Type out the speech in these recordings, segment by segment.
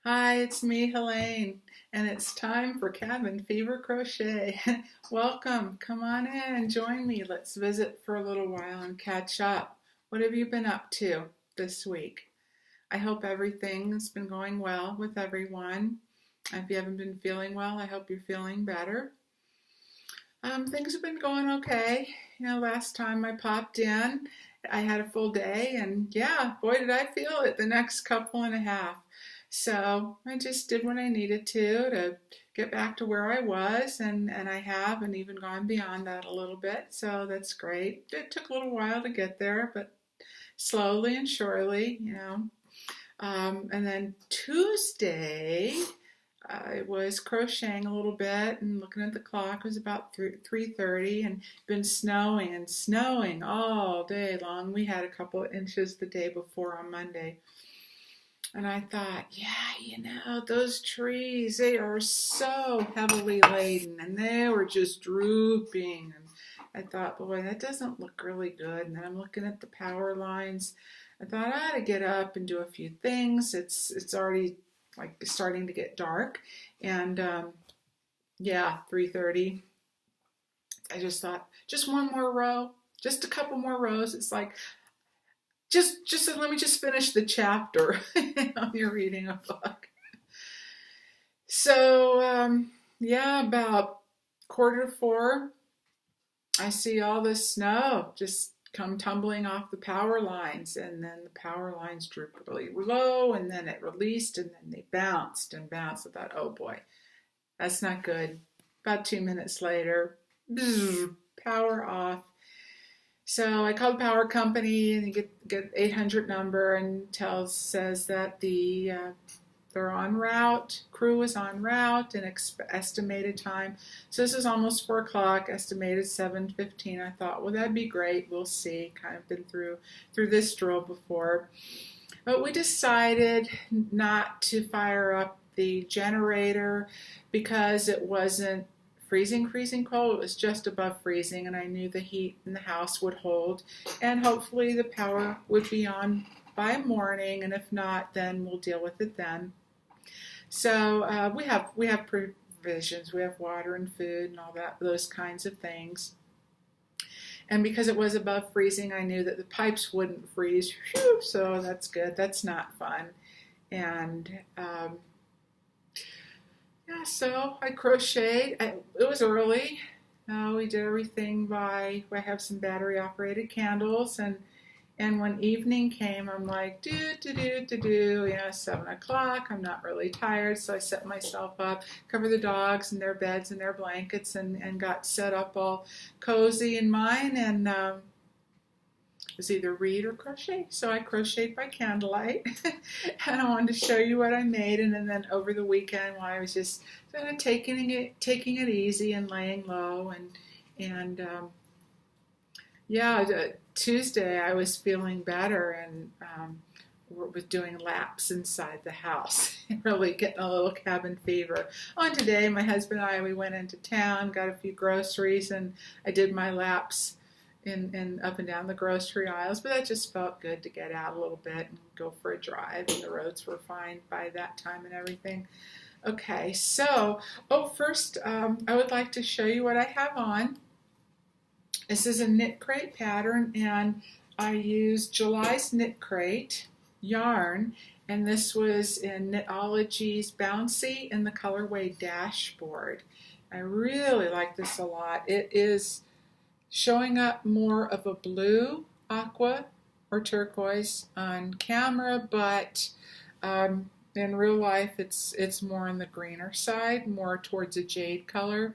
Hi, it's me, Helene, and it's time for Cabin Fever Crochet. Welcome, come on in and join me. Let's visit for a little while and catch up. What have you been up to this week? I hope everything's been going well with everyone. If you haven't been feeling well, I hope you're feeling better. Things have been going okay. Last time I popped in, I had a full day, and yeah, boy, did I feel it the next couple and a half. So I just did what I needed to get back to where I was, and I have, and even gone beyond that a little bit. So that's great. It took a little while to get there, but slowly and surely. And then Tuesday, I was crocheting a little bit and looking at the clock. It was about 3:30, and been snowing and snowing all day long. We had a couple of inches the day before on Monday. And I thought, yeah, those trees, they are so heavily laden, and they were just drooping. And I thought, boy, that doesn't look really good. And then I'm looking at the power lines. I thought I ought to get up and do a few things. It's already like starting to get dark. And 3:30. I just thought, just one more row, just a couple more rows. It's like, just let me just finish the chapter. You're reading a book. So, about 3:45, I see all this snow just come tumbling off the power lines, and then the power lines drooped really low, and then it released, and then they bounced and bounced. I thought, oh boy, that's not good. About 2 minutes later, power off. So I called the power company, and you get 800 number, and says that they're en route. Crew is en route, and estimated time. So this is almost 4 o'clock. Estimated 7:15. I thought, well, that'd be great. We'll see. Kind of been through this drill before, but we decided not to fire up the generator because it wasn't freezing cold. It was just above freezing, and I knew the heat in the house would hold, and hopefully the power would be on by morning, and if not, then we'll deal with it then. So we have provisions. We have water and food and all that, those kinds of things. And because it was above freezing, I knew that the pipes wouldn't freeze. Whew, so that's good. That's not fun. And so I crocheted. It was early. We did everything I have some battery operated candles, and when evening came, I'm like, 7 o'clock. I'm not really tired, so I set myself up, cover the dogs in their beds and their blankets, and got set up all cozy in mine, and it was either read or crochet. So I crocheted by candlelight, and I wanted to show you what I made. And then over the weekend, while I was just kind of taking it easy and laying low, Tuesday I was feeling better, and was doing laps inside the house, really getting a little cabin fever. On today, my husband and we went into town, got a few groceries, and I did my laps in up and down the grocery aisles, but that just felt good to get out a little bit and go for a drive, and the roads were fine by that time and everything. Okay, so, first I would like to show you what I have on. This is a knit crate pattern, and I used July's Knit Crate yarn, and this was in Knitology's Bouncy in the colorway Dashboard. I really like this a lot. It is showing up more of a blue, aqua, or turquoise on camera, but in real life it's more on the greener side, more towards a jade color.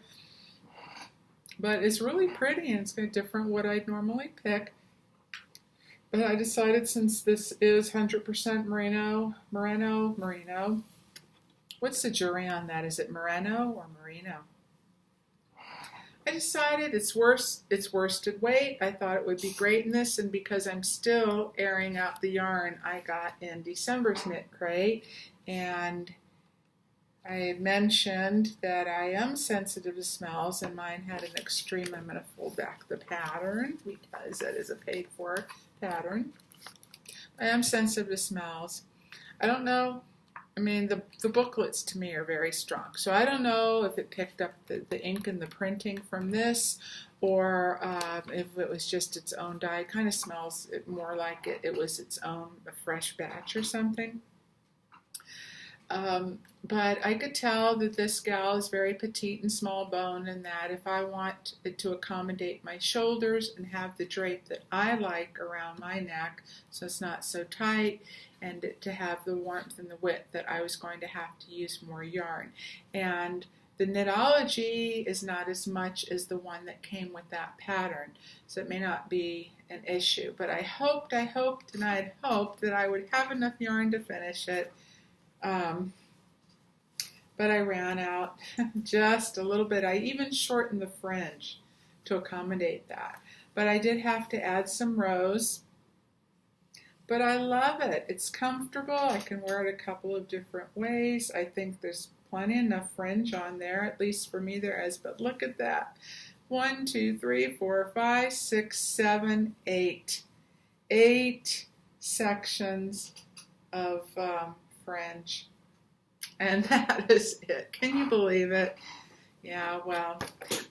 But it's really pretty, and it's different what I'd normally pick. But I decided, since this is 100% merino, what's the jury on that? Is it merino or merino? I decided it's worsted weight. I thought it would be great in this, and because I'm still airing out the yarn I got in December's Knit Crate, and I mentioned that I am sensitive to smells, and mine had an extreme. I'm going to fold back the pattern because that is a paid-for pattern. I am sensitive to smells. I don't know I mean, the booklets to me are very strong. So I don't know if it picked up the ink and the printing from this, or if it was just its own dye. It kind of smells more like it was its own, a fresh batch or something. But I could tell that this gal is very petite and small bone, and that if I want it to accommodate my shoulders and have the drape that I like around my neck, so it's not so tight, and to have the warmth and the width, that I was going to have to use more yarn. And the knitology is not as much as the one that came with that pattern, so it may not be an issue. But I hoped, and I had hoped that I would have enough yarn to finish it. But I ran out just a little bit. I even shortened the fringe to accommodate that. But I did have to add some rows. But I love it. It's comfortable. I can wear it a couple of different ways. I think there's plenty enough fringe on there. At least for me there is. But look at that. 1, 2, 3, 4, 5, 6, 7, 8. 8 sections of fringe. And that is it. Can you believe it? Yeah, well,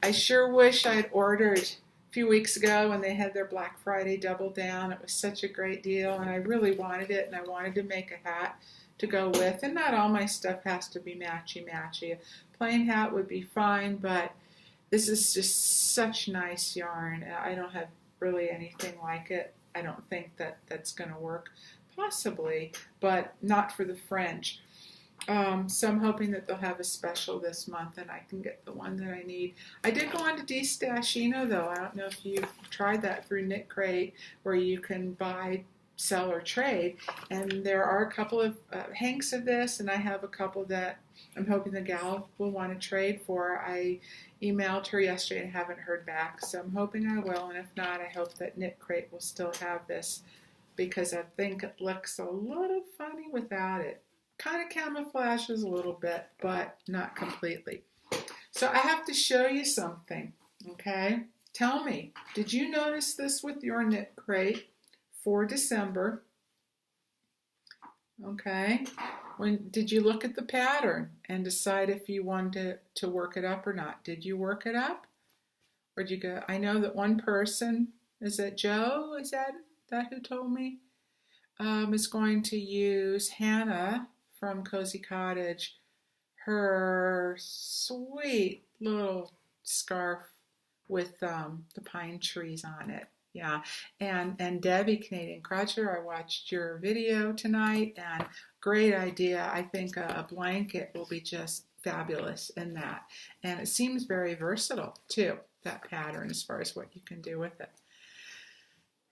I sure wish I'd ordered a few weeks ago when they had their Black Friday double down. It was such a great deal, and I really wanted it, and I wanted to make a hat to go with. And not all my stuff has to be matchy-matchy. A plain hat would be fine, but this is just such nice yarn. I don't have really anything like it. I don't think that that's going to work. Possibly, but not for the fringe. So I'm hoping that they'll have a special this month and I can get the one that I need. I did go on to DStashino though. I don't know if you've tried that through Knit Crate, where you can buy, sell, or trade. And there are a couple of hanks of this, and I have a couple that I'm hoping the gal will want to trade for. I emailed her yesterday and haven't heard back, so I'm hoping I will. And if not, I hope that Knit Crate will still have this, because I think it looks a little funny without it. Kind of camouflages a little bit, but not completely. So I have to show you something, okay? Tell me, did you notice this with your Knit Crate for December? Okay. Did you look at the pattern and decide if you wanted to work it up or not? Did you work it up? Or did you go? I know that one person, is that Joe? Is that who told me? Is going to use Hannah from Cozy Cottage, her sweet little scarf with the pine trees on it. Yeah, and Debbie, Canadian Crocheter, I watched your video tonight, and great idea. I think a blanket will be just fabulous in that. And it seems very versatile, too, that pattern, as far as what you can do with it.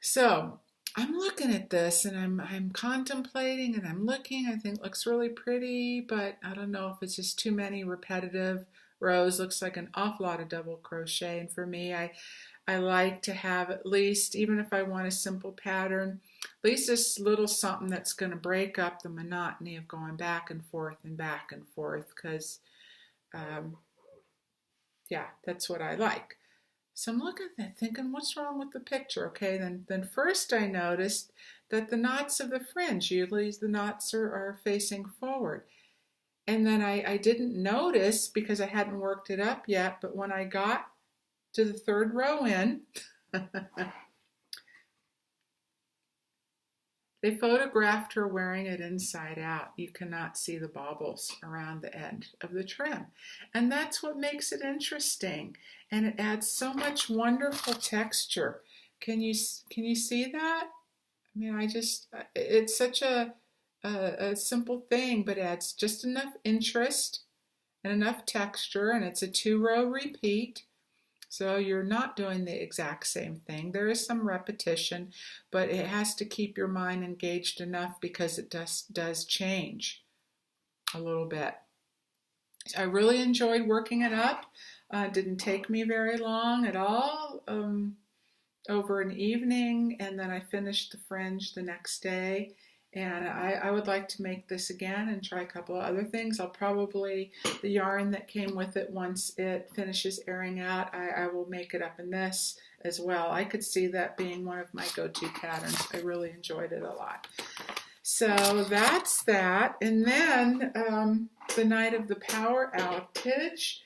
So I'm looking at this, and I'm contemplating, and I'm looking. I think it looks really pretty, but I don't know if it's just too many repetitive rows. Looks like an awful lot of double crochet, and for me, I like to have at least, even if I want a simple pattern, at least this little something that's going to break up the monotony of going back and forth, because, yeah, that's what I like. So I'm looking at that thinking, what's wrong with the picture? Okay, then first I noticed that the knots of the fringe, usually the knots are facing forward. And then I didn't notice because I hadn't worked it up yet, but when I got to the third row in, they photographed her wearing it inside out. You cannot see the baubles around the end of the trim. And that's what makes it interesting. And it adds so much wonderful texture. Can you see that? I mean, it's such a simple thing, but adds just enough interest and enough texture. And it's a 2-row repeat. So you're not doing the exact same thing. There is some repetition, but it has to keep your mind engaged enough because it does change a little bit. I really enjoyed working it up. Didn't take me very long at all, over an evening, and then I finished the fringe the next day. And I would like to make this again and try a couple of other things. I'll probably, the yarn that came with it, once it finishes airing out, I will make it up in this as well. I could see that being one of my go-to patterns. I really enjoyed it a lot. So that's that. And then the night of the power outage,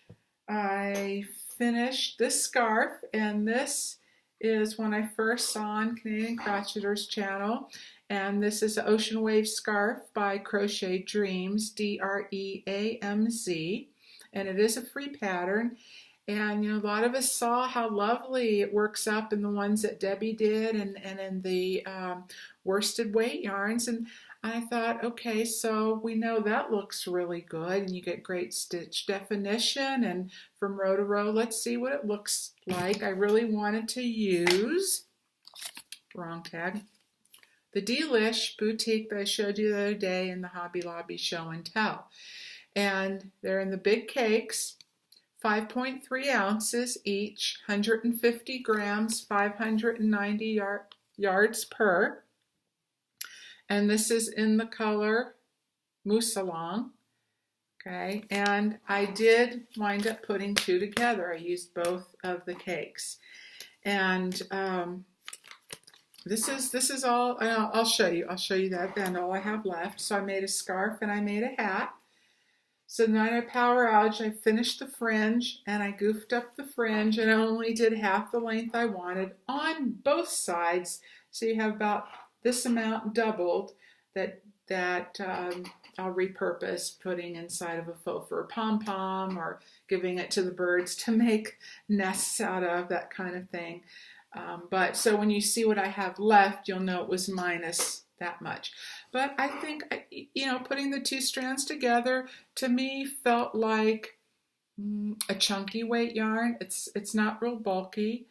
I finished this scarf, and this is when I first saw on Canadian Crocheter's channel. And this is an Ocean Wave scarf by Crochet Dreamz, Dreamz, and it is a free pattern. And a lot of us saw how lovely it works up in the ones that Debbie did, and in the worsted weight yarns. And I thought, okay, so we know that looks really good, and you get great stitch definition. And from row to row, let's see what it looks like. I really wanted to use, wrong tag, the Delish Boutique that I showed you the other day in the Hobby Lobby show and tell. And they're in the big cakes, 5.3 ounces each, 150 grams, 590 yards per. And this is in the color Mousseline. Okay, and I did wind up putting two together. I used both of the cakes. And this is all, I'll show you that then, all I have left. So I made a scarf and I made a hat. So the night of power outage, I finished the fringe, and I goofed up the fringe, and I only did half the length I wanted on both sides. So you have about this amount doubled that I'll repurpose, putting inside of a faux fur pom-pom or giving it to the birds to make nests out of, that kind of thing. But so when you see what I have left, you'll know it was minus that much. But I think, putting the two strands together, to me, felt like a chunky weight yarn. It's not real bulky,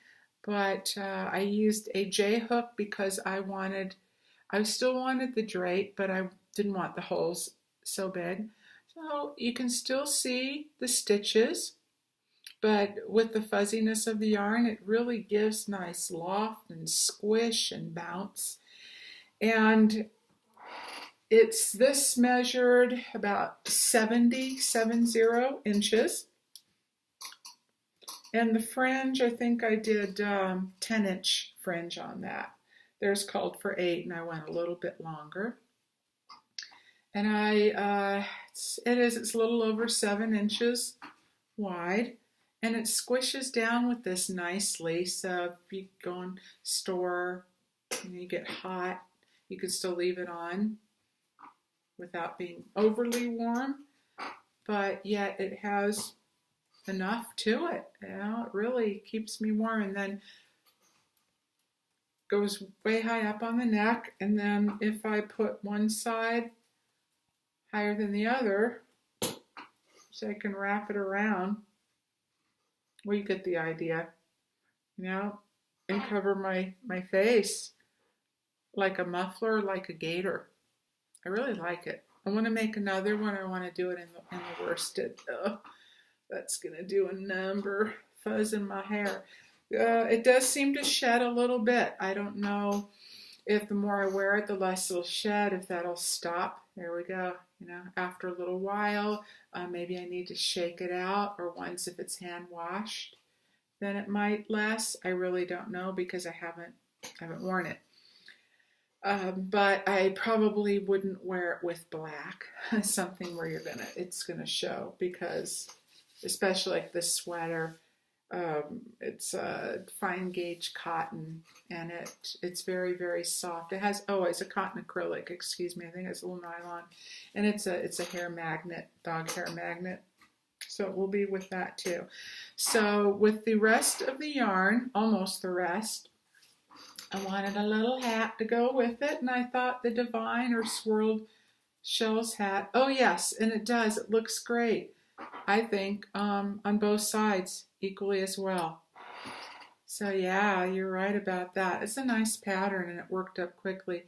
but I used a J hook because I still wanted the drape, but I didn't want the holes so big. So you can still see the stitches, but with the fuzziness of the yarn, it really gives nice loft and squish and bounce. And this measured about 70 inches. And the fringe, I think I did 10-inch fringe on that. Theirs called for 8, and I went a little bit longer. And it's a little over 7 inches wide, and it squishes down with this nicely. So if you go and store and you get hot, you can still leave it on without being overly warm, but yet it has enough to it. It really keeps me warm, and then goes way high up on the neck. And then if I put one side higher than the other, so I can wrap it around, well, you get the idea, and cover my face like a muffler, like a gaiter. I really like it. I want to make another one. I want to do it in the worsted. That's going to do a number. Fuzz in my hair. It does seem to shed a little bit. I don't know if the more I wear it, the less it'll shed, if that'll stop. There we go. After a little while, maybe I need to shake it out, or once if it's hand washed, then it might less. I really don't know because I haven't worn it. But I probably wouldn't wear it with black, something where it's gonna show, because especially like this sweater, it's a fine gauge cotton, and it's very, very soft. It has, it's a cotton acrylic, excuse me, I think it's a little nylon, and it's a hair magnet, dog hair magnet. So it will be with that too. So with the rest of the yarn, almost the rest, I wanted a little hat to go with it, and I thought the Divine or Swirled Shells hat. Oh yes, and it does. It looks great, I think, on both sides equally as well. So yeah, you're right about that. It's a nice pattern, and it worked up quickly.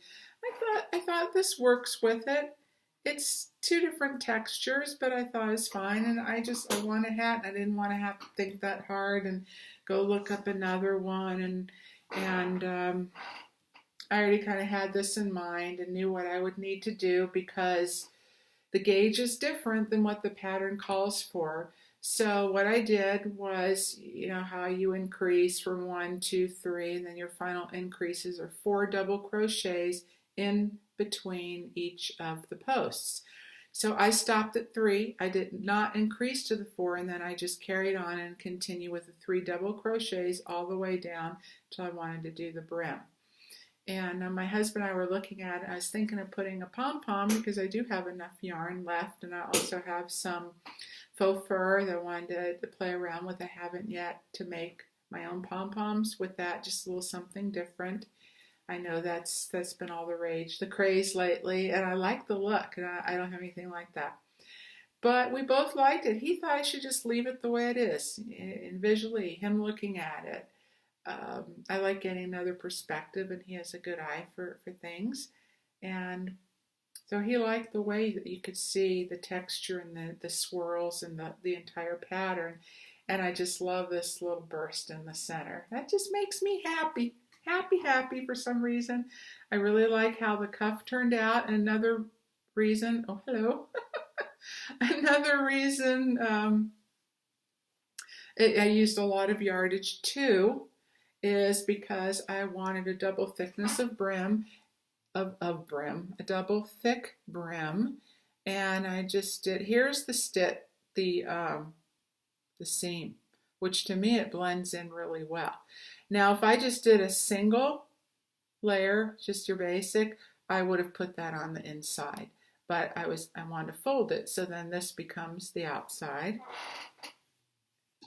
I thought this works with it. It's two different textures, but I thought it's fine. And I want a hat, and I didn't want to have to think that hard and go look up another one. And I already kind of had this in mind and knew what I would need to do, because the gauge is different than what the pattern calls for. So what I did was, how you increase from 1, 2, 3, and then your final increases are 4 double crochets in between each of the posts. So I stopped at 3. I did not increase to the 4, and then I just carried on and continued with the 3 double crochets all the way down till I wanted to do the brim. And my husband and I were looking at it. I was thinking of putting a pom-pom because I do have enough yarn left, and I also have some faux fur that I wanted to play around with. I haven't yet to make my own pom-poms with that, just a little something different. I know that's been all the rage, the craze lately, and I like the look, and I don't have anything like that. But we both liked it. He thought I should just leave it the way it is, and visually, him looking at it. I like getting another perspective, and he has a good eye for things. And so he liked the way that you could see the texture and the swirls and the entire pattern. And I just love this little burst in the center. That just makes me happy. Happy for some reason. I really like how the cuff turned out. And another reason, oh hello, another reason I used a lot of yardage too is because I wanted a double thickness of brim, a double thick brim, and I just did. Here's the stitch, the seam, which to me it blends in really well. Now, if I just did a single layer, just your basic, I would have put that on the inside. But I wanted to fold it, so then this becomes the outside.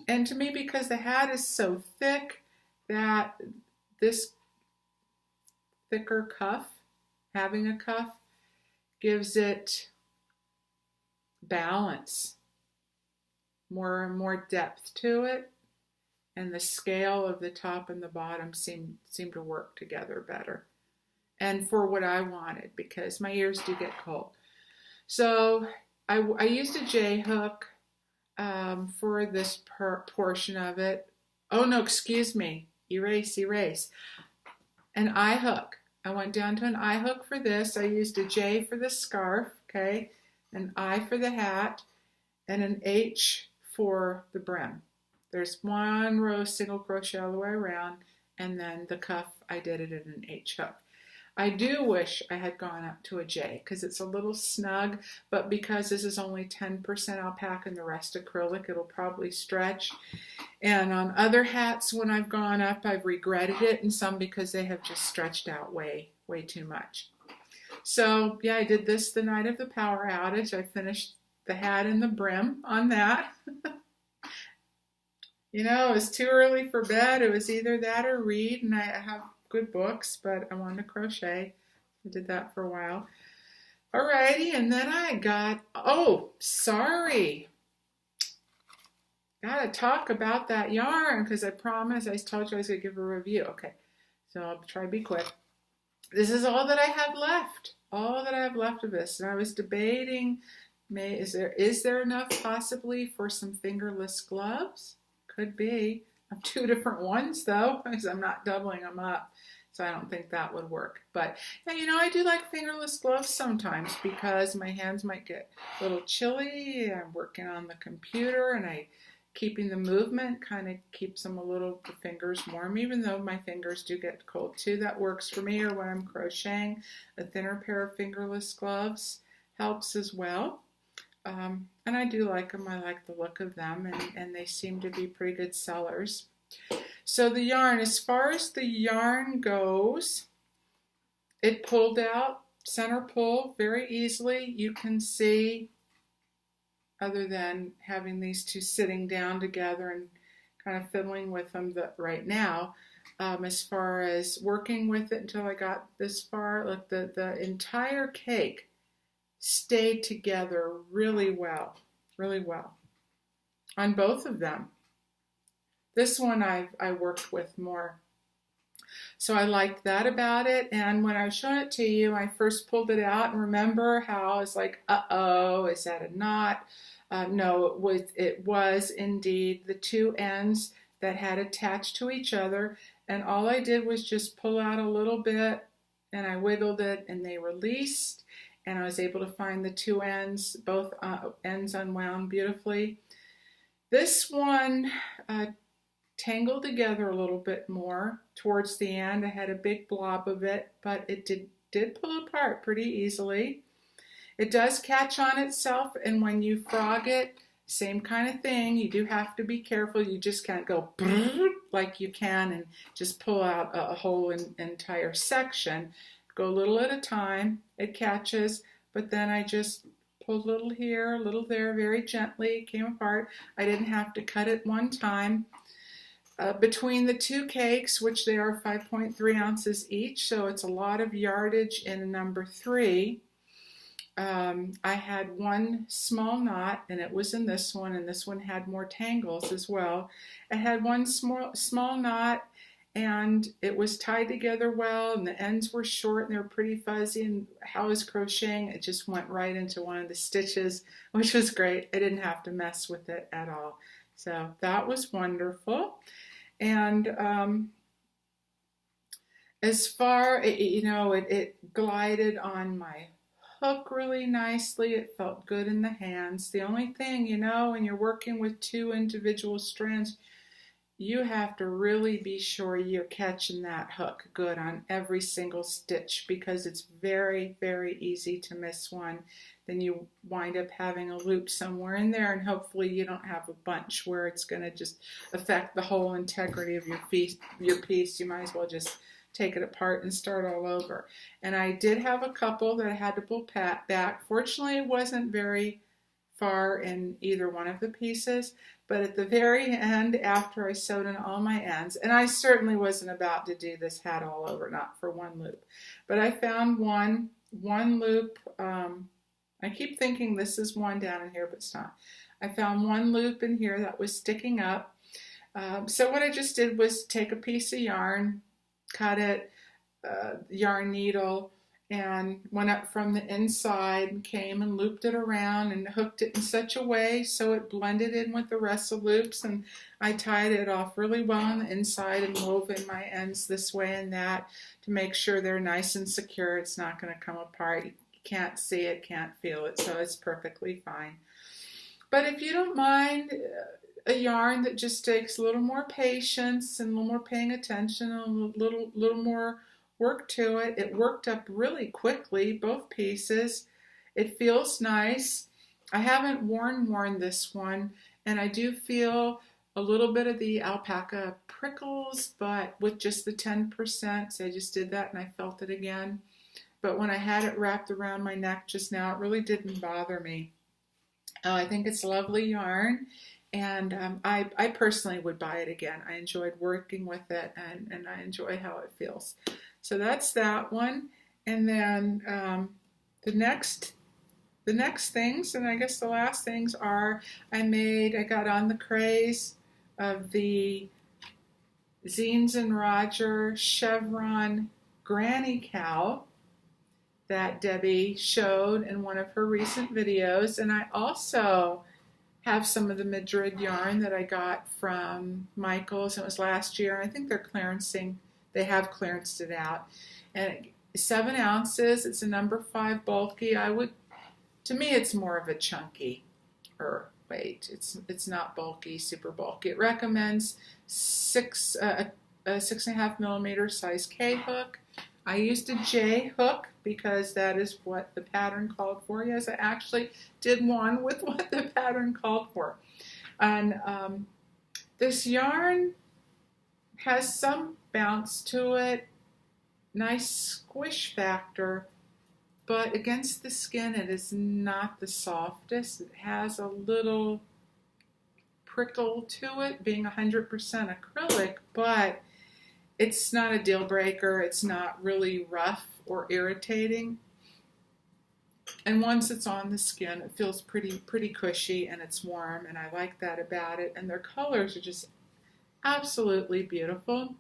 And to me, because the hat is so thick, that this thicker cuff, having a cuff, gives it balance, more and more depth to it. And the scale of the top and the bottom seem to work together better. And for what I wanted, because my ears do get cold. So I used a J hook for this portion of it. Oh no, excuse me. Erase. An I hook. I went down to an I hook for this. I used a J for the scarf, okay? An I for the hat, and an H for the brim. There's 1 row single crochet all the way around, and then the cuff, I did it in an H hook. I do wish I had gone up to a J because it's a little snug, but because this is only 10% alpaca and the rest acrylic, it'll probably stretch. And on other hats, when I've gone up, I've regretted it, and some because they have just stretched out way too much. So yeah, I did this the night of the power outage. I finished the hat and the brim on that. You know, it was too early for bed. It was either that or read, and I have good books, but I wanted to crochet. I did that for a while. Alrighty, and then I got, oh, sorry. Gotta talk about that yarn, because I promised, I told you I was going to give a review. Okay, so I'll try to be quick. This is all that I have left. All that I have left of this. And I was debating, is there enough possibly for some fingerless gloves? Could be. I have 2 different ones though, because I'm not doubling them up. So I don't think that would work. But yeah, you know, I do like fingerless gloves sometimes because my hands might get a little chilly. I'm working on the computer, and keeping the movement kind of keeps the fingers warm, even though my fingers do get cold too. That works for me, or when I'm crocheting, a thinner pair of fingerless gloves helps as well. And I do like them. I like the look of them, and they seem to be pretty good sellers. So the yarn, as far as the yarn goes, it pulled out, center pull, very easily. You can see, other than having these 2 sitting down together and kind of fiddling with them right now, as far as working with it until I got this far, like the entire cake stayed together really well on both of them. This one I worked with more, so I liked that about it. And when I was showing it to you, I first pulled it out, and remember how I was like, uh-oh, is that a knot? No, it was indeed the 2 ends that had attached to each other, and all I did was just pull out a little bit, and I wiggled it, and they released. And I was able to find the 2 ends, both ends unwound beautifully. This one tangled together a little bit more towards the end. I had a big blob of it, but it did pull apart pretty easily. It does catch on itself, and when you frog it, same kind of thing. You do have to be careful. You just can't go like you can and just pull out a whole entire section. Go a little at a time. It catches, but then I just pulled a little here, a little there, very gently. It came apart. I didn't have to cut it one time. Between the two cakes, which they are 5.3 ounces each, so it's a lot of yardage in number 3. I had one small knot, and it was in this one, and this one had more tangles as well. I had one small knot, and it was tied together well, and the ends were short, and they were pretty fuzzy, and how I was crocheting, it just went right into one of the stitches, which was great. I didn't have to mess with it at all. So that was wonderful. And as far, it glided on my hook really nicely. It felt good in the hands. The only thing, when you're working with 2 individual strands, you have to really be sure you're catching that hook good on every single stitch, because it's very, very easy to miss one. Then you wind up having a loop somewhere in there, and hopefully you don't have a bunch where it's going to just affect the whole integrity of your piece. You might as well just take it apart and start all over. And I did have a couple that I had to pull back. Fortunately, it wasn't very far in either one of the pieces, but at the very end, after I sewed in all my ends, and I certainly wasn't about to do this hat all over, not for one loop, but I found one loop. I keep thinking this is one down in here, but it's not. I found one loop in here that was sticking up. So what I just did was take a piece of yarn, cut it, yarn needle, and went up from the inside and came and looped it around and hooked it in such a way so it blended in with the rest of the loops, and I tied it off really well on the inside and wove in my ends this way and that to make sure they're nice and secure. It's not going to come apart. You can't see it, can't feel it, so it's perfectly fine. But if you don't mind a yarn that just takes a little more patience and a little more paying attention and a little more work to it, it worked up really quickly, both pieces. It feels nice. I haven't worn this one, and I do feel a little bit of the alpaca prickles, but with just the 10%, so I just did that and I felt it again. But when I had it wrapped around my neck just now, it really didn't bother me. I think it's lovely yarn, and I personally would buy it again. I enjoyed working with it, and I enjoy how it feels. So that's that one. And then the next things, and I guess the last things are, I got on the craze of the Zeens and Roger Chevron Granny Cowl that Debbie showed in one of her recent videos. And I also have some of the Madrid yarn that I got from Michael's. It was last year. I think they're clearancing. They have clearanced it out. And 7 ounces. It's a number 5 bulky. To me, it's more of a chunky weight. It's not bulky, super bulky. It recommends a 6.5 millimeter size K hook. I used a J hook because that is what the pattern called for. Yes, I actually did one with what the pattern called for. And this yarn has some bounce to it, nice squish factor, but against the skin it is not the softest. It has a little prickle to it, being 100% acrylic, but it's not a deal breaker. It's not really rough or irritating. And once it's on the skin, it feels pretty cushy, and it's warm, and I like that about it. And their colors are just absolutely beautiful.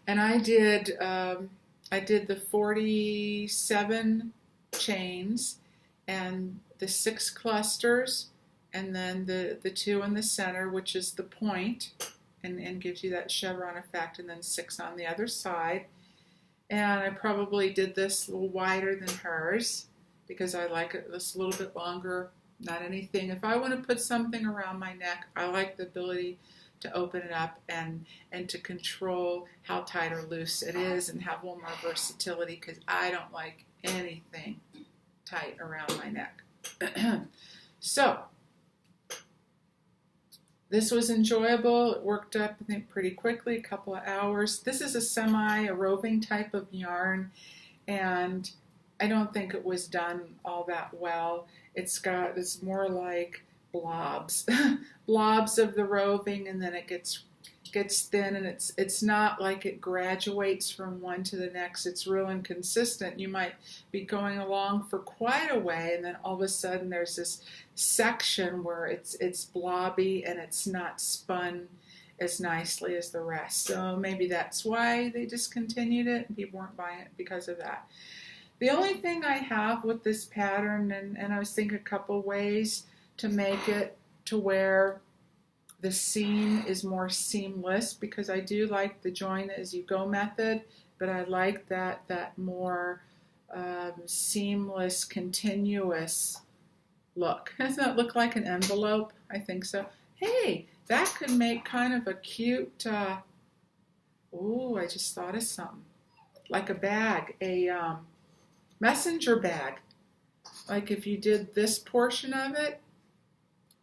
And I did the 47 chains and the 6 clusters, and then the 2 in the center, which is the point, and gives you that chevron effect, and then 6 on the other side. And I probably did this a little wider than hers because I like it this a little bit longer, not anything. If I want to put something around my neck, I like the ability to open it up and to control how tight or loose it is and have a little more versatility, because I don't like anything tight around my neck. So this was enjoyable. It worked up, I think, pretty quickly, a couple of hours. This is a roving type of yarn, and I don't think it was done all that well. It's more like blobs, blobs of the roving, and then it gets thin, and it's not like it graduates from one to the next. It's real inconsistent. You might be going along for quite a way, and then all of a sudden there's this section where it's blobby and it's not spun as nicely as the rest. So maybe that's why they discontinued it and people weren't buying it because of that. The only thing I have with this pattern, and I was thinking a couple ways to make it to where the seam is more seamless, because I do like the join as you go method, but I like that more seamless, continuous look. Doesn't that look like an envelope? I think so. Hey, that could make kind of a cute, ooh, I just thought of something. Like a bag, a messenger bag. Like if you did this portion of it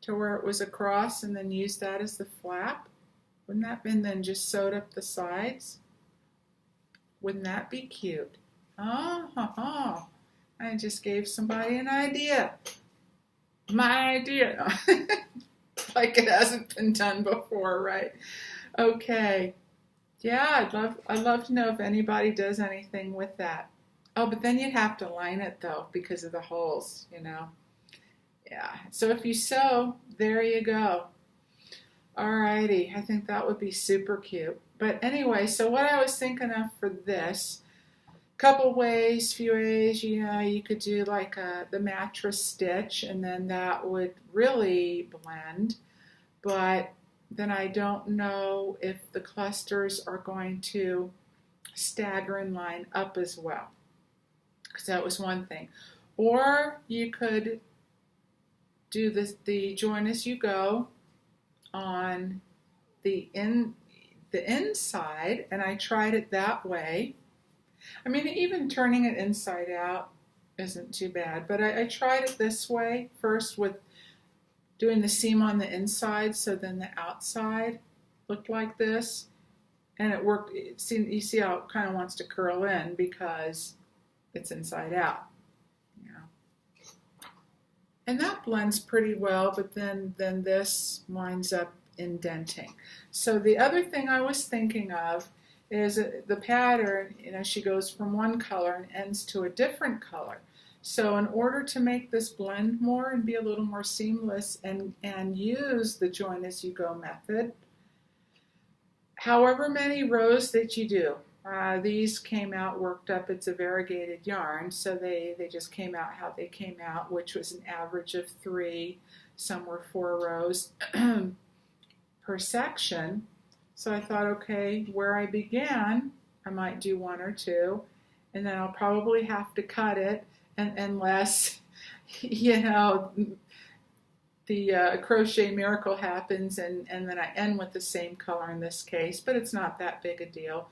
to where it was across and then used that as the flap, wouldn't that be, and then just sewed up the sides? Wouldn't that be cute? Oh, I just gave somebody an idea. My idea. Like it hasn't been done before, right? Okay. Yeah, I'd love to know if anybody does anything with that. Oh, but then you'd have to line it though because of the holes, you know. Yeah. So if you sew, there you go. Alrighty. I think that would be super cute. But anyway, so what I was thinking of for this, few ways, you know, you could do like the mattress stitch, and then that would really blend. But then I don't know if the clusters are going to stagger and line up as well, because that was one thing. Or you could do the join as you go on the inside, and I tried it that way. I mean, even turning it inside out isn't too bad, but I tried it this way first with doing the seam on the inside, so then the outside looked like this, and it worked. You see how it kind of wants to curl in because it's inside out. And that blends pretty well, but then this winds up indenting. So the other thing I was thinking of is the pattern, you know, she goes from one color and ends to a different color. So in order to make this blend more and be a little more seamless and use the join as you go method, however many rows that you do, these came out worked up. It's a variegated yarn, so they just came out how they came out, which was an average of 3. Some were 4 rows per section. So I thought, okay, where I began, I might do 1 or 2, and then I'll probably have to cut it, unless, you know, the crochet miracle happens, and then I end with the same color in this case, but it's not that big a deal.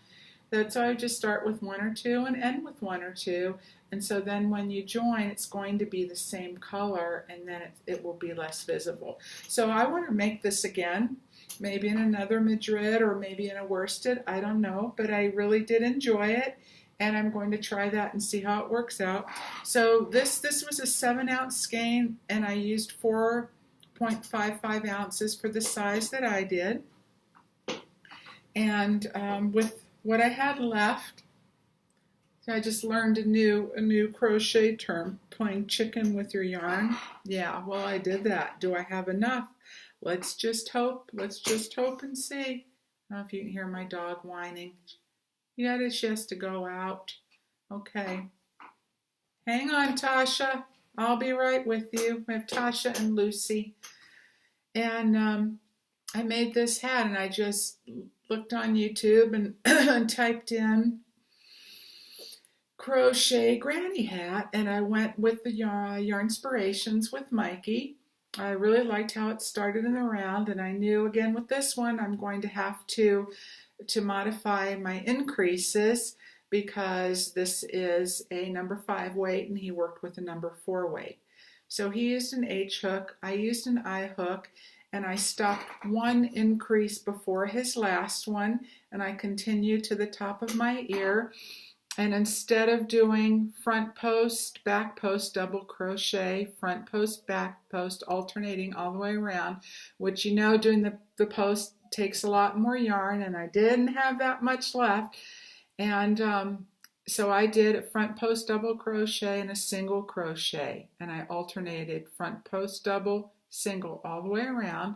So I just start with 1 or 2 and end with 1 or 2, and so then when you join, it's going to be the same color, and then it will be less visible. So I want to make this again, maybe in another Madrid or maybe in a worsted, I don't know, but I really did enjoy it, and I'm going to try that and see how it works out. So this was a 7-ounce skein, and I used 4.55 ounces for the size that I did, and with what I had left, I just learned a new crochet term, playing chicken with your yarn. Yeah, well, I did that. Do I have enough? Let's just hope. Let's just hope and see. I don't know if you can hear my dog whining. Yeah, she has to go out. Okay. Hang on, Tasha. I'll be right with you. We have Tasha and Lucy. And I made this hat, and I just looked on YouTube and typed in crochet granny hat, and I went with the yarn inspirations with Mikey, I really liked how it started in the round, and I knew again with this one I'm going to have to modify my increases because this is a number 5 weight and he worked with a number 4 weight. So he used an H hook, I used an I hook, and I stopped one increase before his last one, and I continued to the top of my ear. And instead of doing front post, back post, double crochet, front post, back post, alternating all the way around, which you know doing the post takes a lot more yarn, and I didn't have that much left. And so I did a front post double crochet and a single crochet, and I alternated front post double, single all the way around.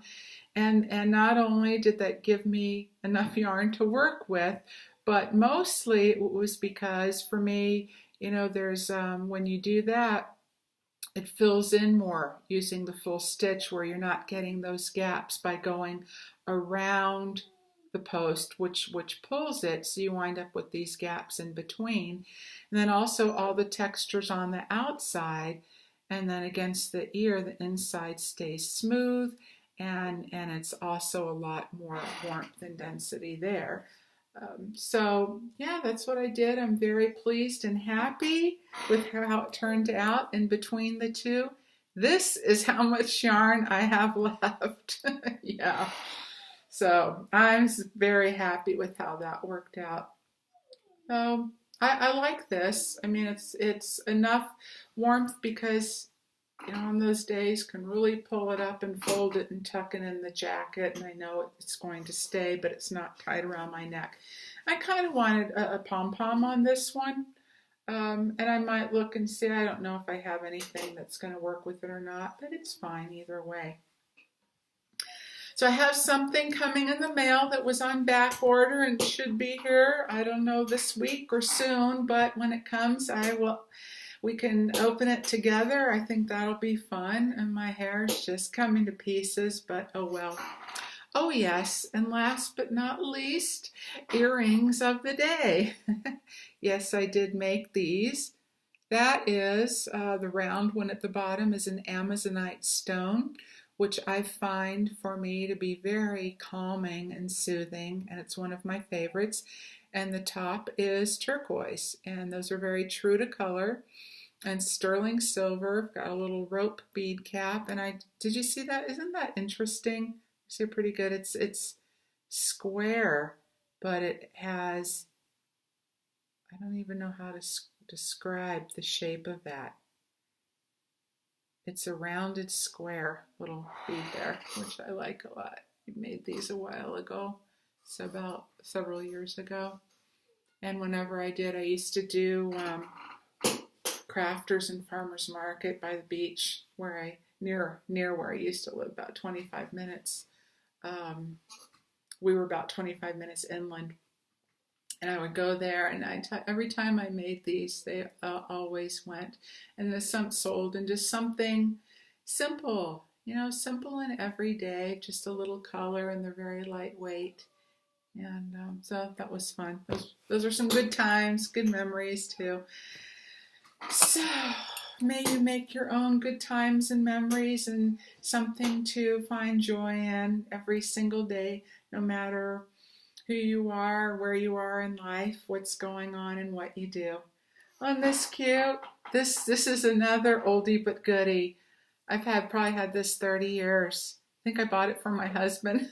And not only did that give me enough yarn to work with, but mostly it was because for me, you know, there's when you do that, it fills in more using the full stitch where you're not getting those gaps by going around the post, which pulls it, so you wind up with these gaps in between. And then also all the textures on the outside, and then against the ear, the inside stays smooth, and it's also a lot more warmth and density there. So yeah, that's what I did. I'm very pleased and happy with how it turned out in between the two. This is how much yarn I have left. Yeah. So I'm very happy with how that worked out. So I like this. I mean, it's enough warmth because, you know, on those days can really pull it up and fold it and tuck it in the jacket, and I know it's going to stay, but it's not tied around my neck. I kind of wanted a pom-pom on this one, and I might look and see. I don't know if I have anything that's going to work with it or not, but it's fine either way. So I have something coming in the mail that was on back order and should be here, I don't know, this week or soon, but when it comes, we can open it together. I think that'll be fun, and my hair is just coming to pieces, but oh well. Oh yes, and last but not least, earrings of the day. Yes, I did make these. That is, the round one at the bottom is an Amazonite stone, which I find for me to be very calming and soothing, and it's one of my favorites. And the top is turquoise, and those are very true to color. And sterling silver, got a little rope bead cap, and did you see that? Isn't that interesting? It's pretty good. It's square, but it has, I don't even know how to describe the shape of that. It's a rounded square little bead there, which I like a lot. I made these a while ago, so about several years ago. And whenever I did, I used to do crafters and farmers market by the beach where near where I used to live, about 25 minutes. We were about 25 minutes inland, and I would go there, and every time I made these, they always went, and there's some sold, and just something simple, you know, simple and everyday, just a little color, and they're very lightweight, and so that was fun. Those are some good times, good memories too. So may you make your own good times and memories and something to find joy in every single day, no matter who you are, where you are in life, what's going on, and what you do. Isn't this cute? This is another oldie but goodie. I've probably had this 30 years. I think I bought it for my husband,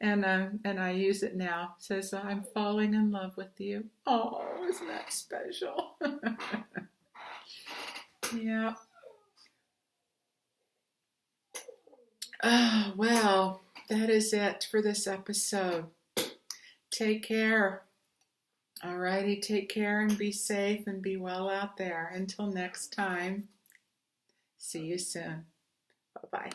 and I use it now. It says, "I'm falling in love with you." Oh, isn't that special? Yeah. Oh, well, that is it for this episode. Take care. Alrighty, take care and be safe and be well out there. Until next time, see you soon. Bye-bye.